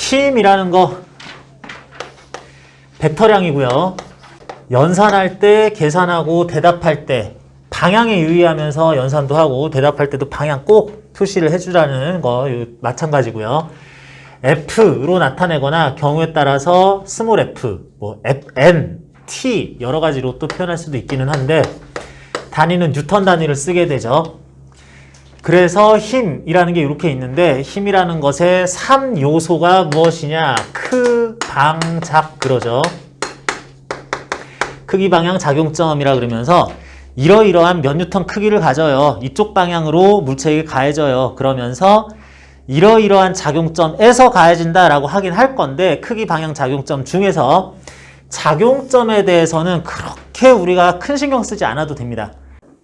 힘이라는 거 벡터량이고요. 연산할 때, 계산하고 대답할 때 방향에 유의하면서 연산도 하고 대답할 때도 방향 꼭 표시를 해주라는 거 마찬가지고요. F로 나타내거나 경우에 따라서 스몰 f, 뭐 n, t 여러 가지로 또 표현할 수도 있기는 한데 단위는 뉴턴 단위를 쓰게 되죠. 그래서 힘이라는 게 이렇게 있는데 힘이라는 것의 3요소가 무엇이냐? 크, 방, 작 그러죠. 크기, 방향, 작용점이라 그러면서 이러이러한 몇 뉴턴 크기를 가져요. 이쪽 방향으로 물체에게 가해져요. 그러면서 이러이러한 작용점에서 가해진다라고 하긴 할 건데 크기, 방향, 작용점 중에서 작용점에 대해서는 그렇게 우리가 큰 신경 쓰지 않아도 됩니다.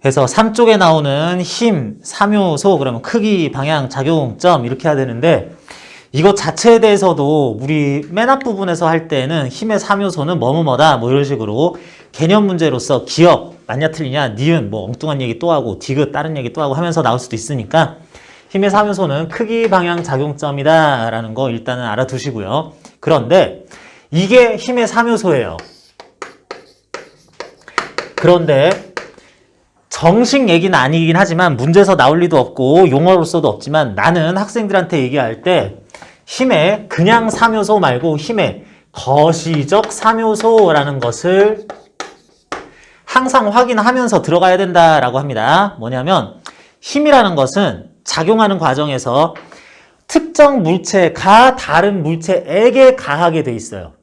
그래서 3쪽에 나오는 힘, 3요소 그러면 크기, 방향, 작용점 이렇게 해야 되는데 이것 자체에 대해서도 우리 맨 앞부분에서 할 때는 힘의 3요소는 뭐뭐뭐다 뭐 이런 식으로 개념 문제로서 기억, 맞냐 틀리냐, 니은 뭐 엉뚱한 얘기 또 하고 디귿 다른 얘기 또 하고 하면서 나올 수도 있으니까 힘의 3요소는 크기, 방향, 작용점이다 라는 거 일단은 알아두시고요. 그런데 이게 힘의 3요소예요. 그런데 정식 얘기는 아니긴 하지만 문제에서 나올 리도 없고 용어로서도 없지만 나는 학생들한테 얘기할 때 힘의 그냥 3요소 말고 힘의 거시적 3요소라는 것을 항상 확인하면서 들어가야 된다라고 합니다. 뭐냐면 힘이라는 것은 작용하는 과정에서 특정 물체가 다른 물체에게 가하게 돼 있어요.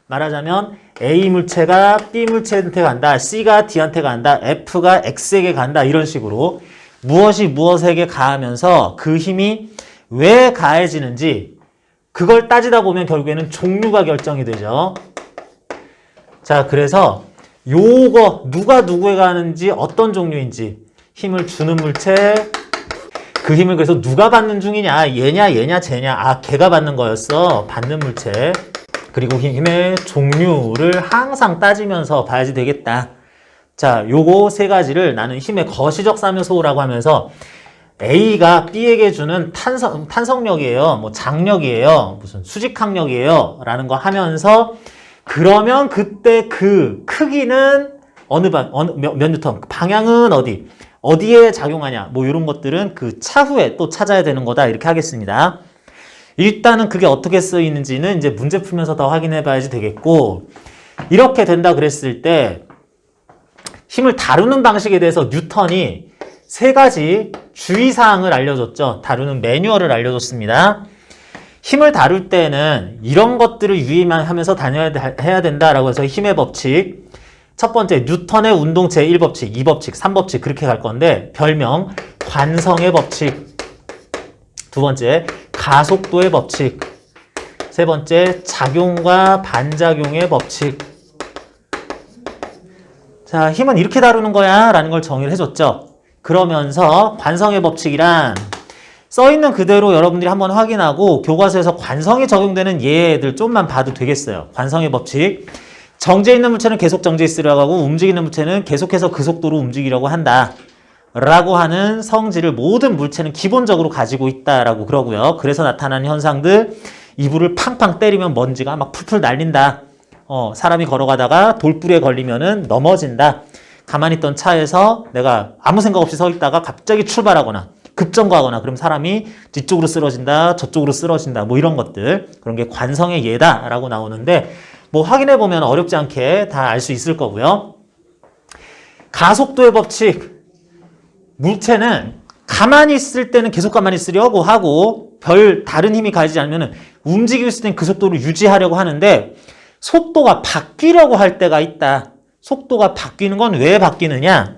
말하자면 A 물체가 B 물체한테 간다, C가 D한테 간다, F가 X에게 간다 이런 식으로 무엇이 무엇에게 가하면서 그 힘이 왜 가해지는지 그걸 따지다 보면 결국에는 종류가 결정이 되죠. 자, 그래서 요거 누가 누구에 가는지 어떤 종류인지 힘을 주는 물체 그 힘을 그래서 누가 받는 중이냐 얘냐 쟤냐 아 걔가 받는 거였어 받는 물체 그리고 힘의 종류를 항상 따지면서 봐야지 되겠다. 자, 요거 세 가지를 나는 힘의 거시적 3요소라고 하면서 A가 B에게 주는 탄성력이에요. 뭐 장력이에요. 무슨 수직항력이에요. 라는 거 하면서 그러면 그때 그 크기는 몇 뉴턴, 방향은 어디에 작용하냐. 뭐 이런 것들은 그 차후에 또 찾아야 되는 거다. 이렇게 하겠습니다. 일단은 그게 어떻게 쓰이는지는 이제 문제 풀면서 더 확인해 봐야지 되겠고 이렇게 된다 그랬을 때 힘을 다루는 방식에 대해서 뉴턴이 세 가지 주의사항을 알려줬죠. 다루는 매뉴얼을 알려줬습니다. 힘을 다룰 때는 이런 것들을 유의만 하면서 해야 된다라고 해서 힘의 법칙 첫 번째 뉴턴의 운동 제1법칙, 2법칙, 3법칙 그렇게 갈 건데 별명 관성의 법칙 두 번째 가속도의 법칙 세 번째 작용과 반작용의 법칙 자 힘은 이렇게 다루는 거야 라는 걸 정의를 해줬죠. 그러면서 관성의 법칙이란 써있는 그대로 여러분들이 한번 확인하고 교과서에서 관성이 적용되는 예들 좀만 봐도 되겠어요. 관성의 법칙 정지해 있는 물체는 계속 정지해 있으려고 하고 움직이는 물체는 계속해서 그 속도로 움직이려고 한다 라고 하는 성질을 모든 물체는 기본적으로 가지고 있다라고 그러고요. 그래서 나타나는 현상들 이불을 팡팡 때리면 먼지가 막 풀풀 날린다. 사람이 걸어가다가 돌부리에 걸리면은 넘어진다. 가만히 있던 차에서 내가 아무 생각 없이 서 있다가 갑자기 출발하거나 급정거하거나 그럼 사람이 뒤쪽으로 쓰러진다 저쪽으로 쓰러진다 뭐 이런 것들 그런 게 관성의 예다라고 나오는데 뭐 확인해 보면 어렵지 않게 다 알 수 있을 거고요. 가속도의 법칙 물체는 가만히 있을 때는 계속 가만히 있으려고 하고 별 다른 힘이 가해지지 않으면 움직이고 있을 때는 그 속도를 유지하려고 하는데 속도가 바뀌려고 할 때가 있다. 속도가 바뀌는 건 왜 바뀌느냐?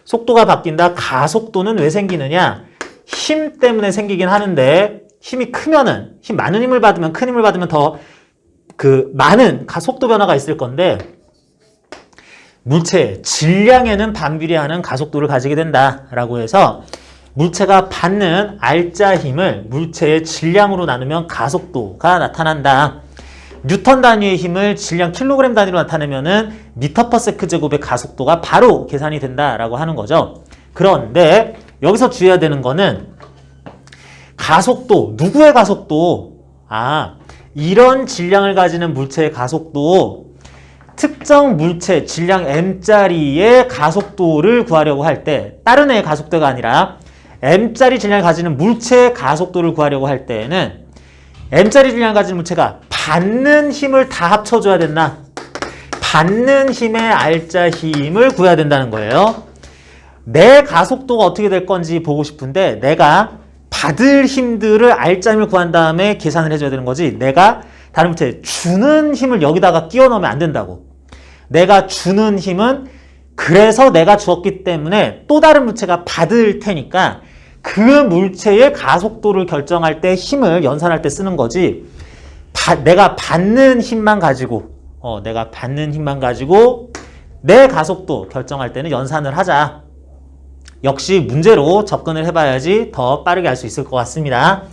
속도가 바뀐다. 가속도는 왜 생기느냐? 힘 때문에 생기긴 하는데 힘이 크면은 힘 많은 힘을 받으면 큰 힘을 받으면 더 그 많은 가속도 변화가 있을 건데 물체의 질량에는 반비례하는 가속도를 가지게 된다라고 해서 물체가 받는 알짜 힘을 물체의 질량으로 나누면 가속도가 나타난다. 뉴턴 단위의 힘을 질량 킬로그램 단위로 나타내면은 미터 퍼 세크 제곱의 가속도가 바로 계산이 된다라고 하는 거죠. 그런데 여기서 주의해야 되는 거는 가속도, 누구의 가속도? 이런 질량을 가지는 물체의 가속도 특정 물체 질량 m짜리의 가속도를 구하려고 할 때 다른 애의 가속도가 아니라 m짜리 질량을 가지는 물체의 가속도를 구하려고 할 때에는 m짜리 질량을 가지는 물체가 받는 힘을 다 합쳐줘야 된다. 받는 힘의 R자 힘을 구해야 된다는 거예요. 내 가속도가 어떻게 될 건지 보고 싶은데 내가 받을 힘들을 R자 힘을 구한 다음에 계산을 해줘야 되는 거지 내가 다른 물체에 주는 힘을 여기다가 끼워 넣으면 안 된다고. 내가 주는 힘은 그래서 내가 주었기 때문에 또 다른 물체가 받을 테니까 그 물체의 가속도를 결정할 때 힘을 연산할 때 쓰는 거지 내가 받는 힘만 가지고 내 가속도 결정할 때는 연산을 하자. 역시 문제로 접근을 해봐야지 더 빠르게 알 수 있을 것 같습니다.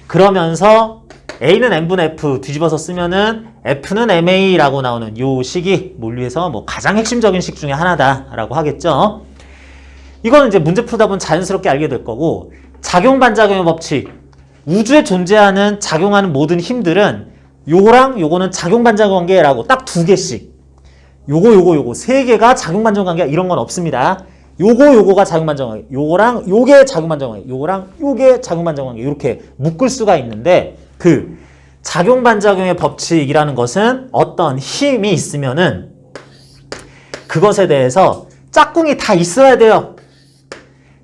그러면서 A는 N분의 F 뒤집어서 쓰면은 F는 MA라고 나오는 요 식이 물리에서 뭐 가장 핵심적인 식 중에 하나다라고 하겠죠. 이거는 이제 문제 풀다 보면 자연스럽게 알게 될 거고 작용 반작용의 법칙 우주에 존재하는 작용하는 모든 힘들은 요거랑 요거는 작용 반작용 관계라고 딱 두 개씩 요거 세 개가 작용 반작용 관계 이런 건 없습니다. 요거가 작용 반작용 관계 요거랑 요게 작용 반작용 관계 요거랑 요게 작용 반작용 관계 이렇게 묶을 수가 있는데 그 작용 반작용의 법칙이라는 것은 어떤 힘이 있으면은 그것에 대해서 짝꿍이 다 있어야 돼요.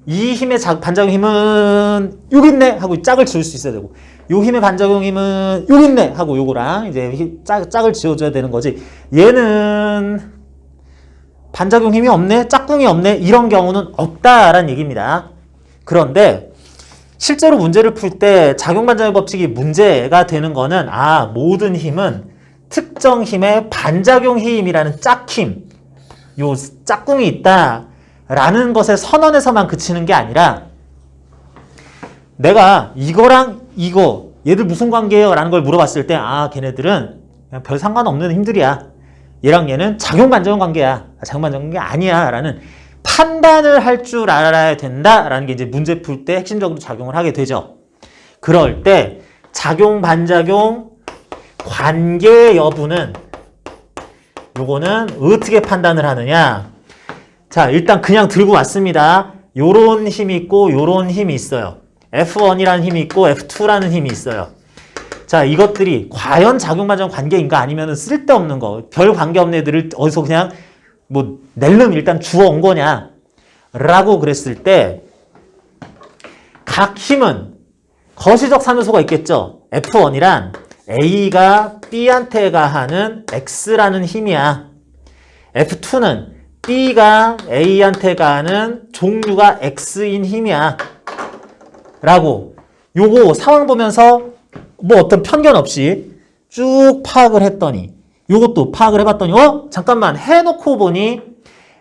이 힘의 반작용 힘은 여기 있네 하고 짝을 지을 수 있어야 되고 요 힘의 반작용 힘은 여기 있네 하고 요거랑 이제 짝을 지어줘야 되는 거지. 얘는 반작용 힘이 없네 짝꿍이 없네 이런 경우는 없다라는 얘기입니다. 그런데 실제로 문제를 풀 때 작용 반작용 법칙이 문제가 되는 거는 모든 힘은 특정 힘의 반작용 힘이라는 짝힘 요 짝꿍이 있다라는 것의 선언에서만 그치는 게 아니라 내가 이거랑 이거 얘들 무슨 관계예요? 라는 걸 물어봤을 때 걔네들은 그냥 별 상관없는 힘들이야. 얘랑 얘는 작용 반작용 관계야. 작용 반작용 관계 아니야. 라는 판단을 할 줄 알아야 된다라는 게 이제 문제 풀 때 핵심적으로 작용을 하게 되죠. 그럴 때 작용 반작용 관계 여부는 요거는 어떻게 판단을 하느냐. 자, 일단 그냥 들고 왔습니다. 요런 힘이 있고 요런 힘이 있어요. F1이라는 힘이 있고 F2라는 힘이 있어요. 자, 이것들이 과연 작용 반작용 관계인가 아니면 쓸데없는 거, 별 관계없는 애들을 어디서 그냥 뭐 낼름 일단 주워온 거냐 라고 그랬을 때 각 힘은 거시적 산소수가 있겠죠. F1이란 A가 B한테 가하는 X라는 힘이야. F2는 B가 A한테 가하는 종류가 X인 힘이야. 라고 요거 상황 보면서 뭐 어떤 편견 없이 쭉 파악을 했더니 요것도 파악을 해봤더니 잠깐만 해놓고 보니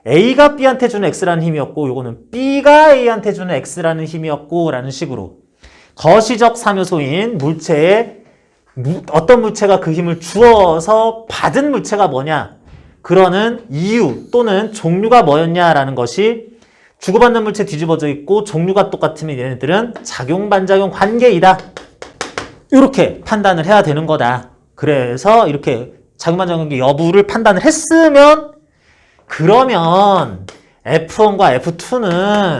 A가 B한테 주는 X라는 힘이었고 요거는 B가 A한테 주는 X라는 힘이었고 라는 식으로 거시적 삼요소인 물체에 어떤 물체가 그 힘을 주어서 받은 물체가 뭐냐 그러는 이유 또는 종류가 뭐였냐라는 것이 주고받는 물체 뒤집어져 있고 종류가 똑같으면 얘네들은 작용 반작용 관계이다. 이렇게 판단을 해야 되는 거다. 그래서 이렇게 작용 반작용 관계 여부를 판단을 했으면 그러면 F1과 F2는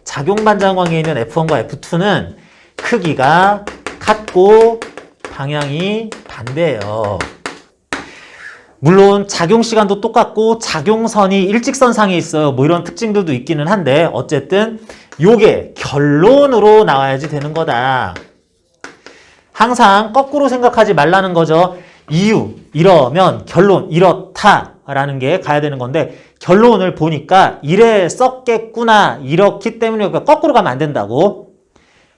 작용 반작용 관계에 있는 F1과 F2는 크기가 같고 방향이 반대예요. 물론 작용 시간도 똑같고 작용선이 일직선상에 있어요. 뭐 이런 특징들도 있기는 한데 어쨌든 요게 결론으로 나와야지 되는 거다. 항상 거꾸로 생각하지 말라는 거죠. 이유 이러면 결론 이렇다라는 게 가야 되는 건데 결론을 보니까 이래 썼겠구나 이렇기 때문에 거꾸로 가면 안 된다고.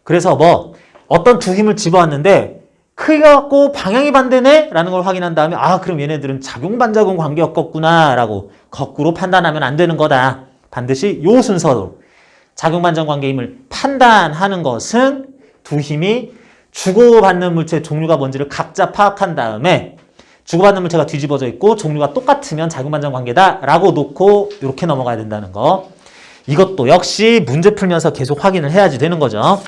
그래서 뭐 어떤 두 힘을 집어왔는데 크기가 같고 방향이 반대네? 라는 걸 확인한 다음에 그럼 얘네들은 작용 반작용 관계였겠구나 라고 거꾸로 판단하면 안 되는 거다. 반드시 요 순서로 작용 반작용 관계 힘을 판단하는 것은 두 힘이 주고받는 물체의 종류가 뭔지를 각자 파악한 다음에 주고받는 물체가 뒤집어져 있고 종류가 똑같으면 작용 반작용 관계다 라고 놓고 이렇게 넘어가야 된다는 거. 이것도 역시 문제 풀면서 계속 확인을 해야지 되는 거죠.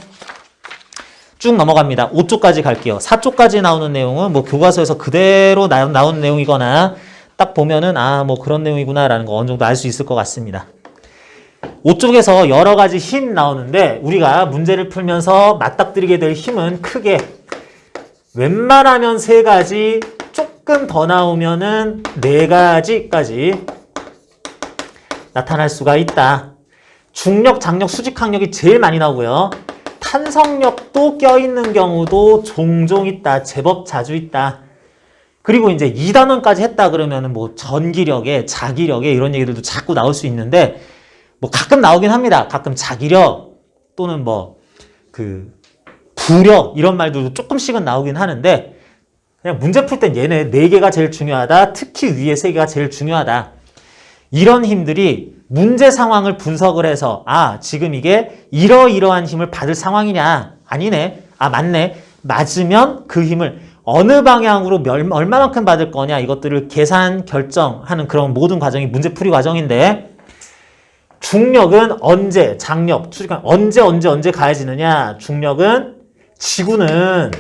쭉 넘어갑니다. 5쪽까지 갈게요. 4쪽까지 나오는 내용은 뭐 교과서에서 그대로 나온 내용이거나 딱 보면은 아, 뭐 그런 내용이구나라는 거 어느 정도 알 수 있을 것 같습니다. 5쪽에서 여러 가지 힘 나오는데 우리가 문제를 풀면서 맞닥뜨리게 될 힘은 크게 웬만하면 3가지, 조금 더 나오면은 4가지까지 나타날 수가 있다. 중력, 장력, 수직항력이 제일 많이 나오고요. 탄성력도 껴있는 경우도 종종 있다. 제법 자주 있다. 그리고 이제 2단원까지 했다 그러면은 뭐 전기력에, 자기력에 이런 얘기들도 자꾸 나올 수 있는데 뭐 가끔 나오긴 합니다. 가끔 자기력 또는 뭐 부력 이런 말들도 조금씩은 나오긴 하는데 그냥 문제 풀 땐 얘네 4개가 제일 중요하다. 특히 위에 3개가 제일 중요하다. 이런 힘들이 문제 상황을 분석을 해서 아, 지금 이게 이러이러한 힘을 받을 상황이냐? 아니네. 아, 맞네. 맞으면 그 힘을 어느 방향으로 얼마만큼 받을 거냐? 이것들을 계산, 결정하는 그런 모든 과정이 문제풀이 과정인데 중력은 언제, 장력, 수직항 언제 가해지느냐? 중력은 지구는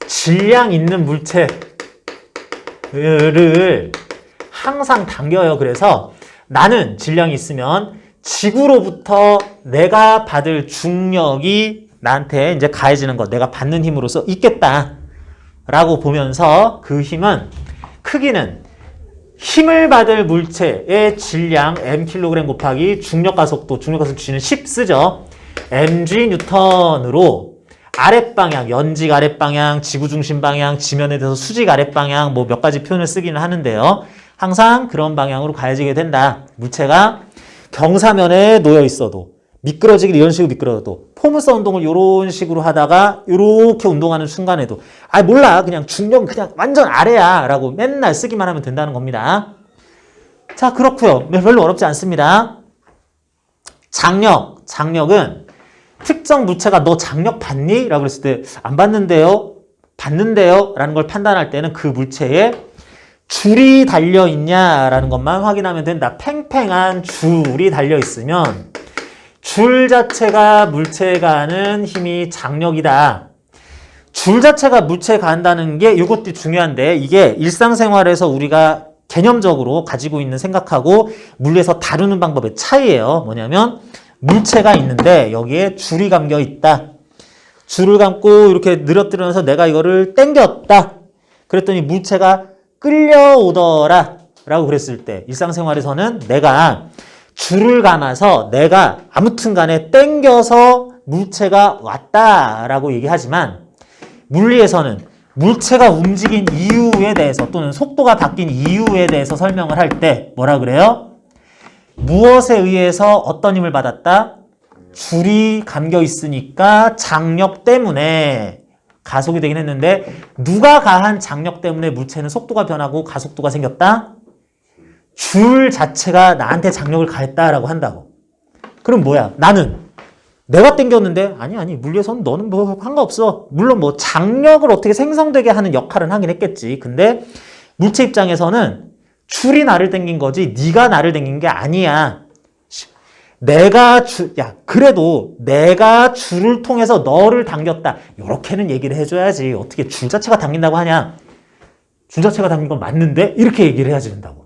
질량 있는 물체를 항상 당겨요. 그래서 나는 질량이 있으면 지구로부터 내가 받을 중력이 나한테 이제 가해지는 것, 내가 받는 힘으로서 있겠다. 라고 보면서 그 힘은 크기는 힘을 받을 물체의 질량 mkg 곱하기 중력가속도, 중력가속도 g는 10 쓰죠. mg 뉴턴으로 아랫방향, 연직 아랫방향, 지구 중심 방향, 지면에 대해서 수직 아랫방향 뭐 몇 가지 표현을 쓰기는 하는데요. 항상 그런 방향으로 가해지게 된다. 물체가 경사면에 놓여 있어도 미끄러지기 이런 식으로 미끄러져도 포물선 운동을 이런 식으로 하다가 이렇게 운동하는 순간에도 아 몰라 그냥 중력은 그냥 완전 아래야 라고 맨날 쓰기만 하면 된다는 겁니다. 자 그렇고요. 별로 어렵지 않습니다. 장력은 특정 물체가 너 장력 받니? 라고 그랬을 때 안 받는데요? 받는데요? 라는 걸 판단할 때는 그 물체에 줄이 달려있냐라는 것만 확인하면 된다. 팽팽한 줄이 달려있으면 줄 자체가 물체에 가하는 힘이 장력이다. 줄 자체가 물체에 가한다는 게 이것도 중요한데 이게 일상생활에서 우리가 개념적으로 가지고 있는 생각하고 물리에서 다루는 방법의 차이예요. 뭐냐면 물체가 있는데 여기에 줄이 감겨 있다. 줄을 감고 이렇게 늘어뜨려서 내가 이거를 당겼다. 그랬더니 물체가 끌려오더라 라고 그랬을 때 일상생활에서는 내가 줄을 감아서 내가 아무튼 간에 당겨서 물체가 왔다 라고 얘기하지만 물리에서는 물체가 움직인 이유에 대해서 또는 속도가 바뀐 이유에 대해서 설명을 할 때 뭐라 그래요? 무엇에 의해서 어떤 힘을 받았다? 줄이 감겨 있으니까 장력 때문에 가속이 되긴 했는데 누가 가한 장력 때문에 물체는 속도가 변하고 가속도가 생겼다? 줄 자체가 나한테 장력을 가했다라고 한다고. 그럼 뭐야? 나는 내가 당겼는데 아니 물리에서는 너는 뭐 상관없어. 물론 뭐 장력을 어떻게 생성되게 하는 역할은 하긴 했겠지. 근데 물체 입장에서는 줄이 나를 당긴 거지 네가 나를 당긴 게 아니야. 그래도 내가 줄을 통해서 너를 당겼다. 이렇게는 얘기를 해줘야지. 어떻게 줄 자체가 당긴다고 하냐. 줄 자체가 당긴 건 맞는데 이렇게 얘기를 해야지 된다고.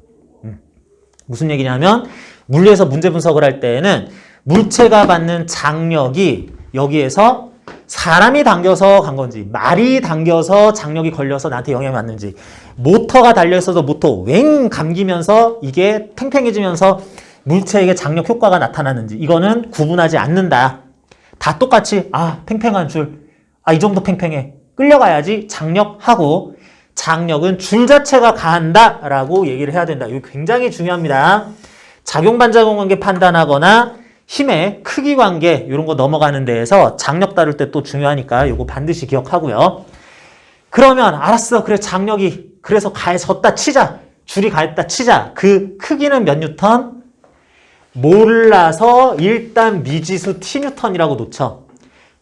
무슨 얘기냐면 물리에서 문제 분석을 할 때에는 물체가 받는 장력이 여기에서 사람이 당겨서 간 건지 말이 당겨서 장력이 걸려서 나한테 영향이 왔는지 모터가 달려있어서 모터 웽 감기면서 이게 팽팽해지면서 물체에게 장력 효과가 나타나는지 이거는 구분하지 않는다. 다 똑같이 팽팽한 줄. 이 정도 팽팽해. 끌려가야지 장력하고 장력은 줄 자체가 가한다 라고 얘기를 해야 된다. 이거 굉장히 중요합니다. 작용 반작용 관계 판단하거나 힘의 크기 관계 이런 거 넘어가는 데에서 장력 다룰 때 또 중요하니까 이거 반드시 기억하고요. 그러면 알았어. 그래 장력이 그래서 가해졌다 치자. 줄이 가했다 치자. 그 크기는 몇 뉴턴? 몰라서 일단 미지수 T뉴턴이라고 놓죠.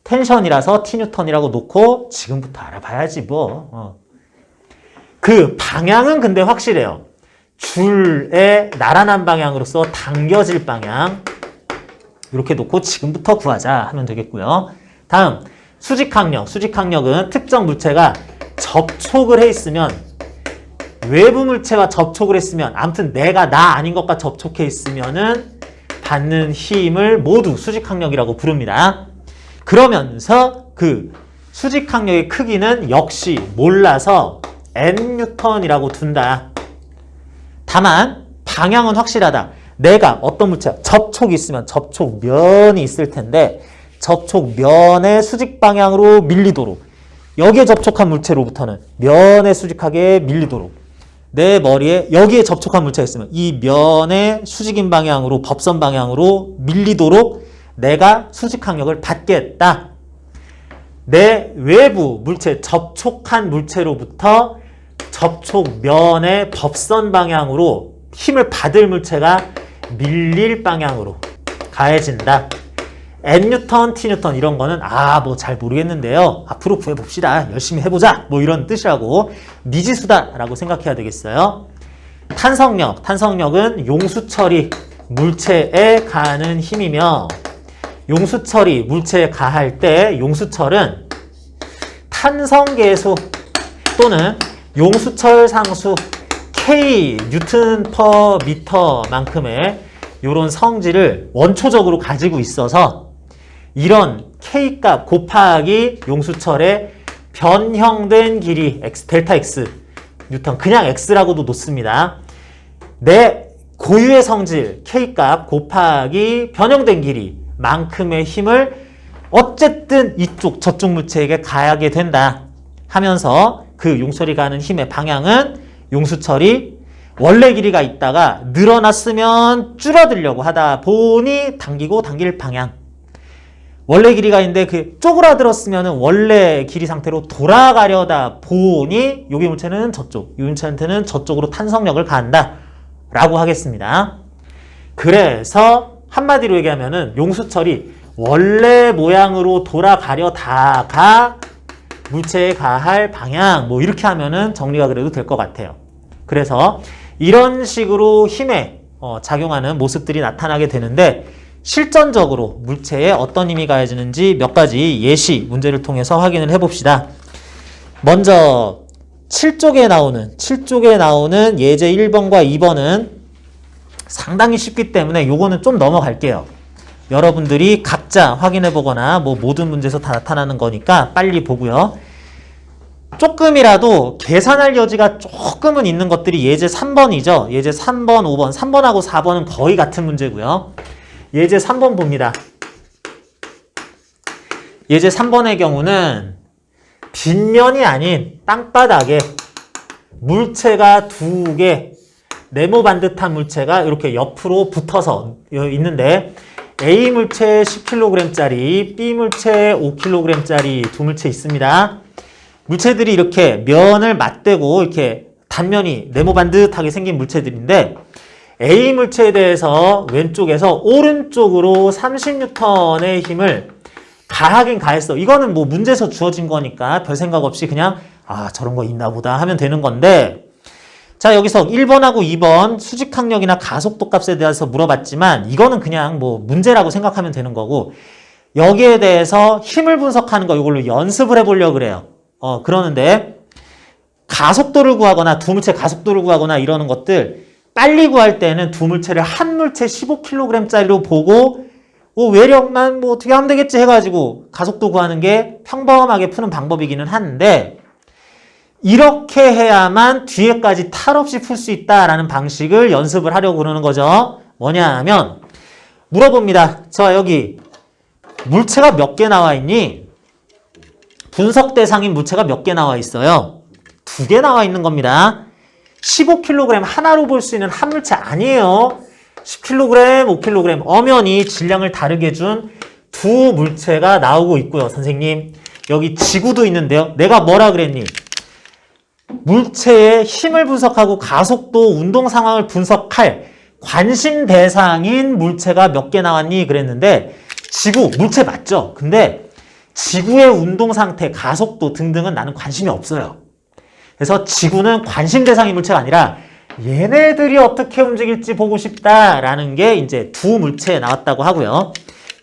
텐션이라서 T뉴턴이라고 놓고 지금부터 알아봐야지 뭐. 그 방향은 근데 확실해요. 줄의 나란한 방향으로서 당겨질 방향 이렇게 놓고 지금부터 구하자 하면 되겠고요. 다음 수직항력은 특정 물체가 접촉을 해 있으면, 외부 물체와 접촉을 했으면, 아무튼 내가 나 아닌 것과 접촉해 있으면은 받는 힘을 모두 수직항력이라고 부릅니다. 그러면서 그 수직항력의 크기는 역시 몰라서 N뉴턴이라고 둔다. 다만 방향은 확실하다. 내가 어떤 물체와 접촉이 있으면 접촉면이 있을 텐데 접촉면의 수직 방향으로 밀리도록, 여기에 접촉한 물체로부터는 면에 수직하게 밀리도록, 내 머리에 여기에 접촉한 물체가 있으면 이 면의 수직인 방향으로, 법선 방향으로 밀리도록 내가 수직항력을 받겠다. 내 외부 물체, 접촉한 물체로부터 접촉면의 법선 방향으로 힘을 받을 물체가 밀릴 방향으로 가해진다. N뉴턴, T뉴턴 이런 거는 뭐 잘 모르겠는데요. 앞으로 구해봅시다. 열심히 해보자. 뭐 이런 뜻이라고, 미지수다라고 생각해야 되겠어요. 탄성력은 용수철이 물체에 가하는 힘이며, 용수철이 물체에 가할 때 용수철은 탄성계수 또는 용수철 상수 K 뉴턴 퍼 미터만큼의 이런 성질을 원초적으로 가지고 있어서 이런 K값 곱하기 용수철의 변형된 길이 X, 델타 X 뉴턴, 그냥 X라고도 놓습니다. 내 고유의 성질 K값 곱하기 변형된 길이 만큼의 힘을 어쨌든 이쪽 저쪽 물체에게 가하게 된다 하면서 그 용수철이 가는 힘의 방향은 용수철이 원래 길이가 있다가 늘어났으면 줄어들려고 하다 보니 당기고 당길 방향, 원래 길이가 있는데 그 쪼그라들었으면 원래 길이 상태로 돌아가려다 보니 여기 물체는 저쪽, 이 물체한테는 저쪽으로 탄성력을 가한다 라고 하겠습니다. 그래서 한마디로 얘기하면은 용수철이 원래 모양으로 돌아가려다가 물체에 가할 방향, 뭐 이렇게 하면은 정리가 그래도 될 것 같아요. 그래서 이런 식으로 힘에 작용하는 모습들이 나타나게 되는데, 실전적으로 물체에 어떤 힘이 가해지는지 몇 가지 예시 문제를 통해서 확인을 해봅시다. 먼저 7쪽에 나오는 예제 1번과 2번은 상당히 쉽기 때문에 요거는 좀 넘어갈게요. 여러분들이 각자 확인해 보거나 뭐 모든 문제에서 다 나타나는 거니까 빨리 보고요. 조금이라도 계산할 여지가 조금은 있는 것들이 예제 3번이죠. 예제 3번, 5번, 3번하고 4번은 거의 같은 문제고요. 예제 3번 봅니다. 예제 3번의 경우는 빗면이 아닌 땅바닥에 물체가 두 개, 네모 반듯한 물체가 이렇게 옆으로 붙어서 있는데 A 물체 10kg짜리, B 물체 5kg짜리 두 물체 있습니다. 물체들이 이렇게 면을 맞대고 이렇게 단면이 네모 반듯하게 생긴 물체들인데, A 물체에 대해서 왼쪽에서 오른쪽으로 30N의 힘을 가하긴 가했어. 이거는 뭐 문제에서 주어진 거니까 별 생각 없이 그냥 저런 거 있나 보다 하면 되는 건데, 자 여기서 1번하고 2번 수직항력이나 가속도 값에 대해서 물어봤지만 이거는 그냥 뭐 문제라고 생각하면 되는 거고, 여기에 대해서 힘을 분석하는 거 이걸로 연습을 해보려고 그래요. 그러는데 가속도를 구하거나 두 물체 가속도를 구하거나 이러는 것들 빨리 구할 때는 두 물체를 한 물체 15kg짜리로 보고 외력만 뭐 어떻게 하면 되겠지 해가지고 가속도 구하는 게 평범하게 푸는 방법이기는 한데, 이렇게 해야만 뒤에까지 탈 없이 풀 수 있다라는 방식을 연습을 하려고 그러는 거죠. 뭐냐 하면 물어봅니다. 자 여기 물체가 몇 개 나와 있니? 분석 대상인 물체가 몇 개 나와 있어요? 2개 나와 있는 겁니다. 15kg 하나로 볼 수 있는 한 물체 아니에요. 10kg, 5kg 엄연히 질량을 다르게 준 두 물체가 나오고 있고요. 선생님 여기 지구도 있는데요. 내가 뭐라 그랬니? 물체의 힘을 분석하고 가속도, 운동 상황을 분석할 관심 대상인 물체가 몇 개 나왔니? 그랬는데 지구, 물체 맞죠? 근데 지구의 운동 상태, 가속도 등등은 나는 관심이 없어요. 그래서 지구는 관심 대상인 물체가 아니라 얘네들이 어떻게 움직일지 보고 싶다라는 게 이제 두 물체에 나왔다고 하고요.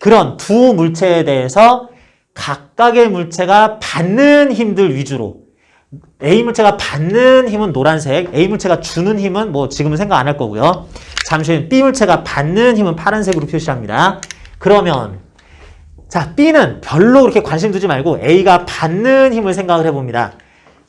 그런 두 물체에 대해서 각각의 물체가 받는 힘들 위주로 A 물체가 받는 힘은 노란색, A 물체가 주는 힘은 뭐 지금은 생각 안 할 거고요. 잠시 후에 B 물체가 받는 힘은 파란색으로 표시합니다. 그러면 자, B는 별로 그렇게 관심 두지 말고 A가 받는 힘을 생각을 해봅니다.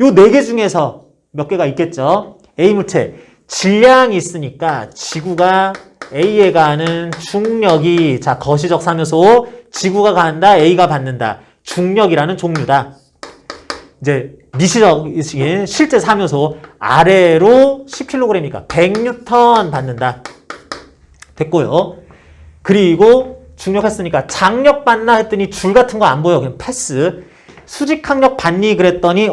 요 4개 중에서 몇 개가 있겠죠? A 물체 질량이 있으니까 지구가 A에 가하는 중력이 자 거시적 사묘소 지구가 가한다 A가 받는다 중력이라는 종류다. 이제 미시적인 실제 사묘소 아래로 10kg이니까 100N 받는다. 됐고요. 그리고 중력했으니까 장력 받나 했더니 줄 같은 거 안 보여. 그냥 패스. 수직항력 받니 그랬더니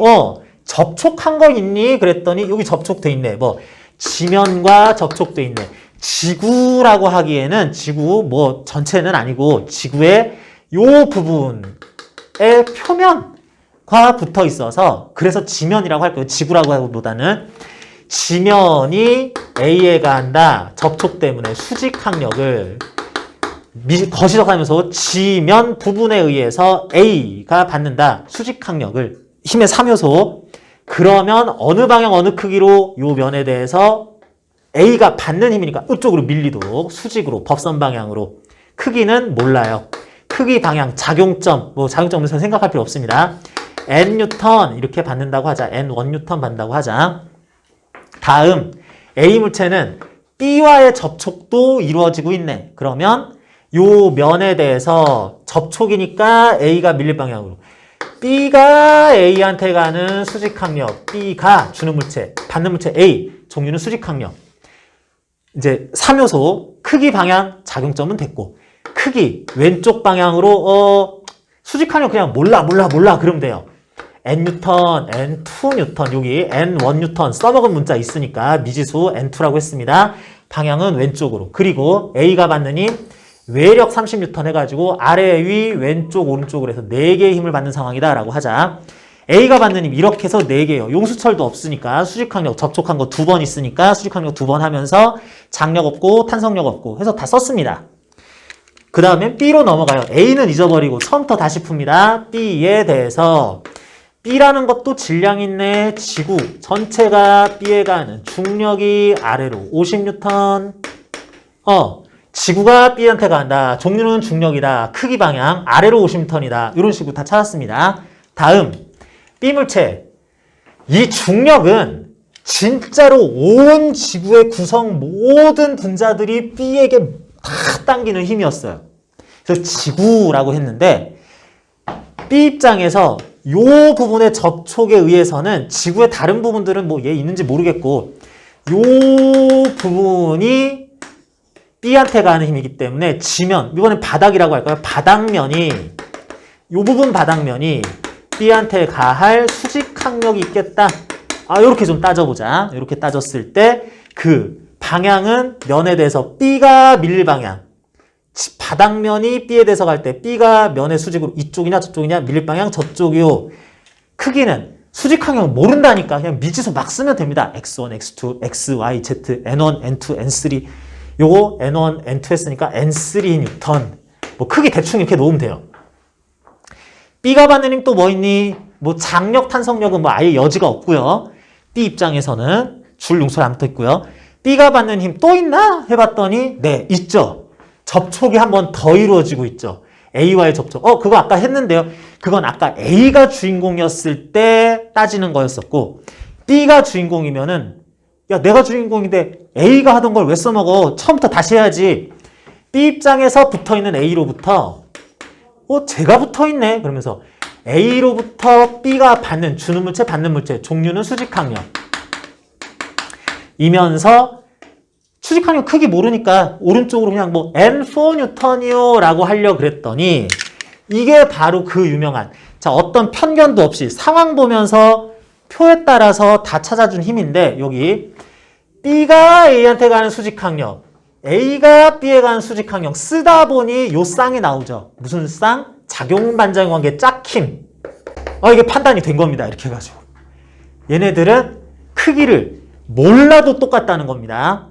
접촉한 거 있니 그랬더니 여기 접촉돼 있네. 뭐 지면과 접촉돼 있네. 지구라고 하기에는 지구 뭐 전체는 아니고 지구의 요 부분의 표면과 붙어 있어서 그래서 지면이라고 할 거예요. 지구라고 하기보다는 지면이 A에 가한다. 접촉 때문에 수직항력을 거시적하면서 지면 부분에 의해서 A가 받는다. 수직항력을 힘의 3요소. 그러면 어느 방향 어느 크기로 요 면에 대해서 A가 받는 힘이니까 이쪽으로 밀리도록 수직으로 법선 방향으로 크기는 몰라요. 크기 방향 작용점 뭐 작용점은 생각할 필요 없습니다. N뉴턴 이렇게 받는다고 하자. N1뉴턴 받는다고 하자. 다음 A 물체는 B와의 접촉도 이루어지고 있네. 그러면 요 면에 대해서 접촉이니까 A가 밀릴 방향으로 B가 A한테 가는 수직항력 B가 주는 물체, 받는 물체 A 종류는 수직항력. 이제 3요소 크기 방향 작용점은 됐고 크기 왼쪽 방향으로 수직항력 그냥 몰라 그러면 돼요. N뉴턴, N2뉴턴 여기 N1뉴턴 써먹은 문자 있으니까 미지수 N2라고 했습니다. 방향은 왼쪽으로. 그리고 A가 받는 힘 외력 30N 해가지고 아래 위 왼쪽 오른쪽으로 해서 4개의 힘을 받는 상황이다 라고 하자. A가 받는 힘 이렇게 해서 4개예요. 용수철도 없으니까 수직항력 접촉한 거 2번 있으니까 수직항력 2번 하면서 장력 없고 탄성력 없고 해서 다 썼습니다. 그 다음에 B로 넘어가요. A는 잊어버리고 처음부터 다시 풉니다. B에 대해서 B라는 것도 질량 있네. 지구 전체가 B에 가는 중력이 아래로 50N 지구가 B한테 간다. 종류는 중력이다. 크기 방향 아래로 50N이다. 이런 식으로 다 찾았습니다. 다음 B 물체 이 중력은 진짜로 온 지구의 구성 모든 분자들이 B에게 다 당기는 힘이었어요. 그래서 지구라고 했는데 B 입장에서 요 부분의 접촉에 의해서는 지구의 다른 부분들은 뭐 얘 있는지 모르겠고 요 부분이 B한테 가는 힘이기 때문에 지면, 이번엔 바닥이라고 할까요? 바닥면이 요 부분 바닥면이 B한테 가할 수직항력이 있겠다. 요렇게 좀 따져보자. 이렇게 따졌을 때 그 방향은 면에 대해서 B가 밀릴 방향. 바닥면이 B에 대해서 갈 때 B가 면의 수직으로 이쪽이냐 저쪽이냐 밀릴 방향 저쪽이요. 크기는 수직항력 모른다니까 그냥 미지수 막 쓰면 됩니다. X1, X2, X, Y, Z, N1, N2, N3 요거 N1, N2 했으니까 N3N 뭐 크기 대충 이렇게 놓으면 돼요. B가 받는 힘 또 뭐 있니? 뭐 장력, 탄성력은 뭐 아예 여지가 없고요. B 입장에서는 줄 용서를 안 붙어있고요. B가 받는 힘 또 있나? 해봤더니 네, 있죠. 접촉이 한 번 더 이루어지고 있죠. A와의 접촉. 그거 아까 했는데요. 그건 아까 A가 주인공이었을 때 따지는 거였었고 B가 주인공이면은 야 내가 주인공인데 A가 하던 걸 왜 써먹어? 처음부터 다시 해야지. B 입장에서 붙어있는 A로부터 제가 붙어있네. 그러면서 A로부터 B가 받는 주는 물체 받는 물체 종류는 수직항력 이면서 수직항력 크기 모르니까 오른쪽으로 그냥 뭐 N4N이요 라고 하려고 그랬더니 이게 바로 그 유명한 자 어떤 편견도 없이 상황 보면서 표에 따라서 다 찾아준 힘인데 여기 B가 A한테 가는 수직항력 A가 B에 가는 수직항력 쓰다 보니 요 쌍이 나오죠. 무슨 쌍? 작용-반작용 관계 짝힘. 이게 판단이 된 겁니다. 이렇게 해가지고. 얘네들은 크기를 몰라도 똑같다는 겁니다.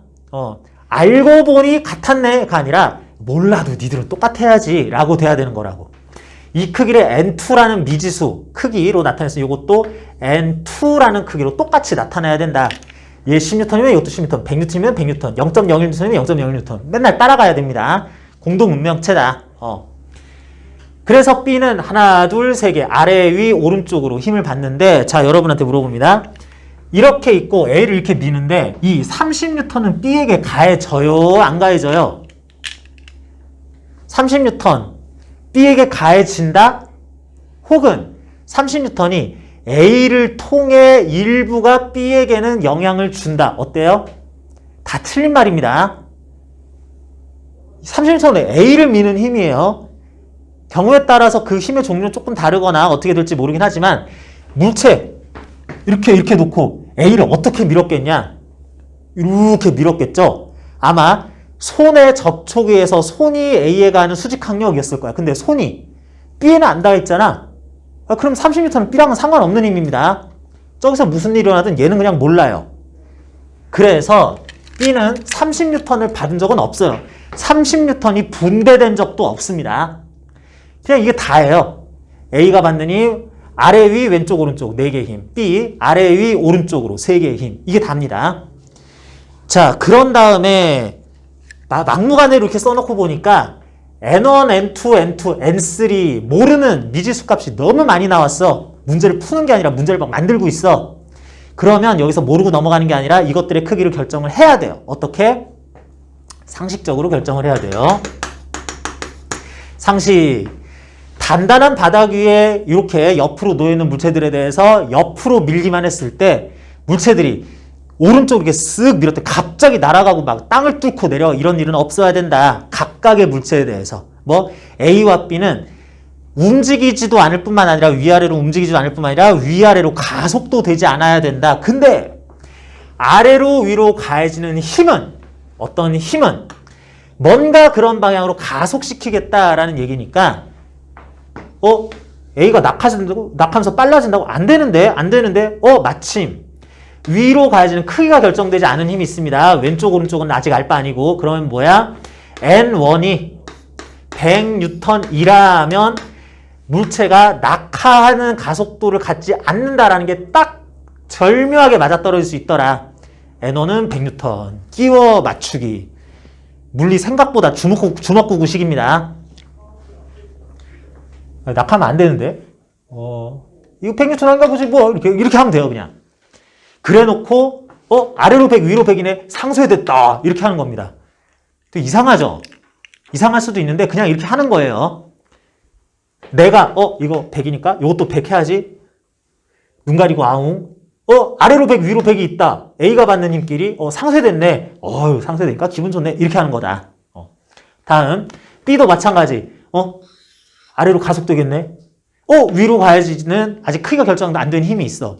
알고 보니 같았네가 아니라 몰라도 니들은 똑같아야지 라고 돼야 되는 거라고. 이 크기를 N2라는 미지수 크기로 나타내서 이것도 N2라는 크기로 똑같이 나타내야 된다. 얘 10N이면 이것도 10N, 100N이면 100N, 0.01N이면 0.01N. 맨날 따라가야 됩니다. 공동 운명체다. 그래서 B는 하나, 둘, 세 개 아래, 위, 오른쪽으로 힘을 받는데 자, 여러분한테 물어봅니다. 이렇게 있고 A를 이렇게 미는데 이 30N은 B에게 가해져요? 안 가해져요? 30N B에게 가해진다? 혹은 30N이 A를 통해 일부가 B에게는 영향을 준다. 어때요? 다 틀린 말입니다. 30N은 A를 미는 힘이에요. 경우에 따라서 그 힘의 종류는 조금 다르거나 어떻게 될지 모르긴 하지만 물체 이렇게 놓고 A를 어떻게 밀었겠냐? 이렇게 밀었겠죠? 아마 손의 접촉에 의해서 손이 A에 가는 수직 항력이었을 거야. 근데 손이 B에는 안 닿아있잖아. 그럼 30N은 B랑은 상관없는 힘입니다. 저기서 무슨 일이 일어나든 얘는 그냥 몰라요. 그래서 B는 30N을 받은 적은 없어요. 30N이 분배된 적도 없습니다. 그냥 이게 다예요. A가 받는 힘, 아래, 위, 왼쪽, 오른쪽 4개의 힘. B, 아래, 위, 오른쪽으로 3개의 힘. 이게 답니다. 자, 그런 다음에 막무가내로 이렇게 써놓고 보니까 N1, N2, N2, N3 모르는 미지수 값이 너무 많이 나왔어. 문제를 푸는 게 아니라 문제를 막 만들고 있어. 그러면 여기서 모르고 넘어가는 게 아니라 이것들의 크기를 결정을 해야 돼요. 어떻게? 상식적으로 결정을 해야 돼요. 상식. 단단한 바닥 위에 이렇게 옆으로 놓여있는 물체들에 대해서 옆으로 밀기만 했을 때 물체들이 오른쪽으로 이렇게 쓱 밀을 때 갑자기 날아가고 막 땅을 뚫고 내려 이런 일은 없어야 된다. 각각의 물체에 대해서. 뭐 A와 B는 움직이지도 않을 뿐만 아니라 위아래로 움직이지도 않을 뿐만 아니라 위아래로 가속도 되지 않아야 된다. 근데 아래로 위로 가해지는 힘은 어떤 힘은 뭔가 그런 방향으로 가속시키겠다라는 얘기니까 A가 낙하면서 빨라진다고? 안 되는데? 마침 위로 가해지는 크기가 결정되지 않은 힘이 있습니다. 왼쪽, 오른쪽은 아직 알 바 아니고. 그러면 뭐야? N1이 100N이라면 물체가 낙하하는 가속도를 갖지 않는다라는 게 딱 절묘하게 맞아떨어질 수 있더라. N1은 100N. 끼워 맞추기. 물리 생각보다 주먹구구식입니다. 낙하면 안 되는데? 이거 100N 한가 보지 뭐. 이렇게 하면 돼요, 그냥. 그래 놓고, 아래로 100, 위로 100이네. 상쇄됐다. 이렇게 하는 겁니다. 되게 이상하죠? 이상할 수도 있는데, 그냥 이렇게 하는 거예요. 내가, 이거 100이니까, 이것도 100 해야지. 눈 가리고 아웅. 아래로 100, 위로 100이 있다. A가 받는 힘끼리, 상쇄됐네. 상쇄되니까 기분 좋네. 이렇게 하는 거다. 다음, B도 마찬가지. 아래로 가속되겠네. 위로 가야지는 아직 크기가 결정 안 된 힘이 있어.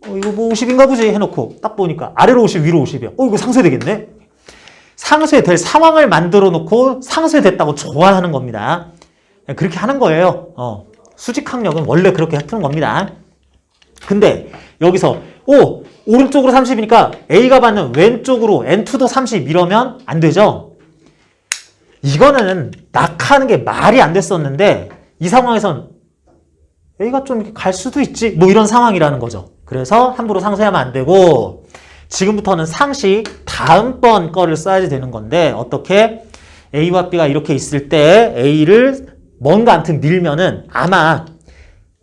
이거 뭐 50인가 보지 해놓고 딱 보니까 아래로 50, 위로 50이야. 이거 상쇄되겠네. 상쇄될 상황을 만들어 놓고 상쇄됐다고 좋아하는 겁니다. 그렇게 하는 거예요. 수직항력은 원래 그렇게 푸는 겁니다. 근데 여기서 오른쪽으로 30이니까 A가 받는 왼쪽으로 N2도 30 이러면 안 되죠. 이거는 낙하하는 게 말이 안 됐었는데 이 상황에선 A가 좀 이렇게 갈 수도 있지 뭐 이런 상황이라는 거죠. 그래서 함부로 상쇄하면 안 되고 지금부터는 상식 다음번 거를 써야지 되는 건데 어떻게 A와 B가 이렇게 있을 때 A를 뭔가 아무튼 밀면은 아마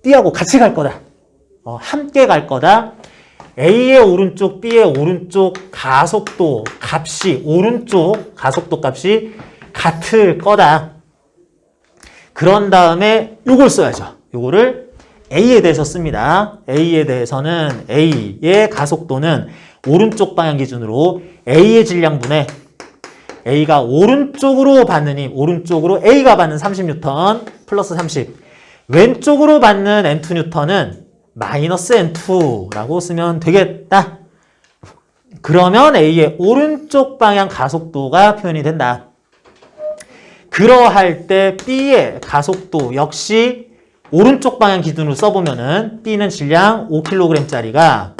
B하고 같이 갈 거다. 함께 갈 거다. A의 오른쪽, B의 오른쪽 가속도 값이 오른쪽 가속도 값이 같을 거다. 그런 다음에 요걸 써야죠. 요거를 A에 대해서 씁니다. A에 대해서는 A의 가속도는 오른쪽 방향 기준으로 A의 질량분의 A가 오른쪽으로 받는 힘, 오른쪽으로 A가 받는 30N 플러스 30. 왼쪽으로 받는 N2N은 마이너스 N2라고 쓰면 되겠다. 그러면 A의 오른쪽 방향 가속도가 표현이 된다. 그러할 때 B의 가속도 역시 오른쪽 방향 기준으로 써보면은 B는 질량 5kg짜리가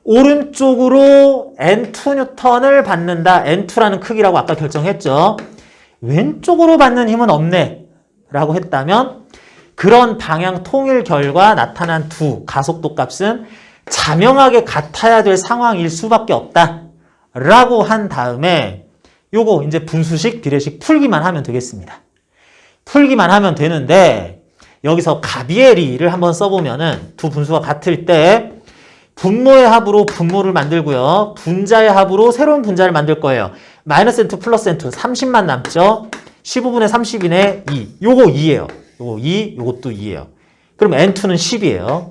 오른쪽으로 N2N을 받는다. N2라는 크기라고 아까 결정했죠. 왼쪽으로 받는 힘은 없네. 라고 했다면 그런 방향 통일 결과 나타난 두 가속도 값은 자명하게 같아야 될 상황일 수밖에 없다. 라고 한 다음에 요거 이제 분수식, 비례식 풀기만 하면 되겠습니다. 풀기만 하면 되는데 여기서 가비에리를 한번 써보면은 두 분수가 같을 때 분모의 합으로 분모를 만들고요. 분자의 합으로 새로운 분자를 만들 거예요. 마이너스 n2 플러스 n2 30만 남죠. 15분의 30이네 2. 요거 2예요. 요거 2, 요것도 2예요. 그럼 n2는 10이에요.